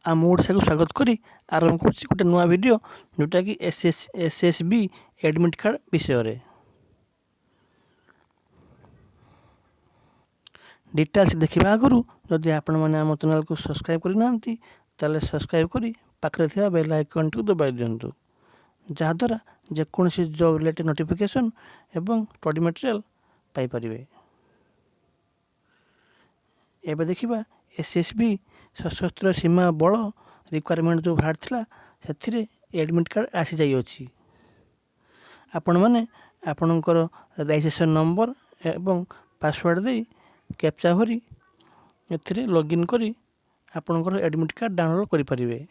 आम ओडिशा को स्वागत करी आरंभ कर गोटे नुआ वीडियो जोटा कि एसएसबी एडमिट कार्ड विषय रे डिटेल्स देखा आगु जदि आपण मैंने आम चैनल को सब्सक्राइब करना ताले सब्सक्राइब करी पाखरे थिबा बेल आइकन को दबाई दिंतु जहाद्वारा जेकोसी जॉब रिलेटेड नोटिफिकेशन एवं स्टडी मटेरियल पाई परिबे। एबे देखिबा एसएसबी सशस्त्र सीमा बल रिक्वायरमेंट जो बाहर थिला से एडमिट कार्ड आसी जाई अछि। आपण माने आपणकर रजिस्ट्रेशन नंबर एवं पासवर्ड दे कैप्चा भरी एथिरे लॉगिन करी आपणकर एडमिट कार्ड डाउनलोड करि परिबे।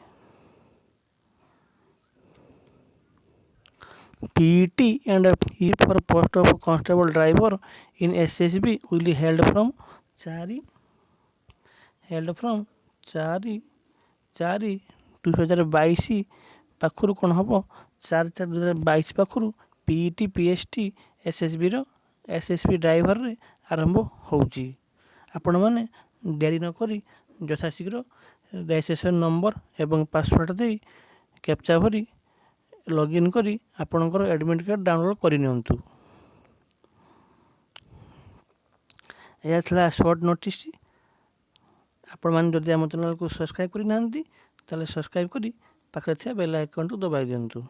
PET and fee for post of constable driver in SSB will be held from 4/4/2022 पाखरु कौन हम 4/4/2022 पाखरु PET PST SSB रो SSB ड्राइवर रे आरंभ होउची। आपण माने देरी न करी यथाशीघ्र रजिस्ट्रेशन नंबर एवं पासवर्ड दे कैप्चा भरी लॉगिन करी आपणकर एडमिट कार्ड डाउनलोड करि नियंतु। यह थला शॉर्ट नोटिस। आपण माने जदि आम चैनल को सब्सक्राइब करि नांती ताले सब्सक्राइब करी पाखरे थिया बेल आइकन को दबाई दियंतु।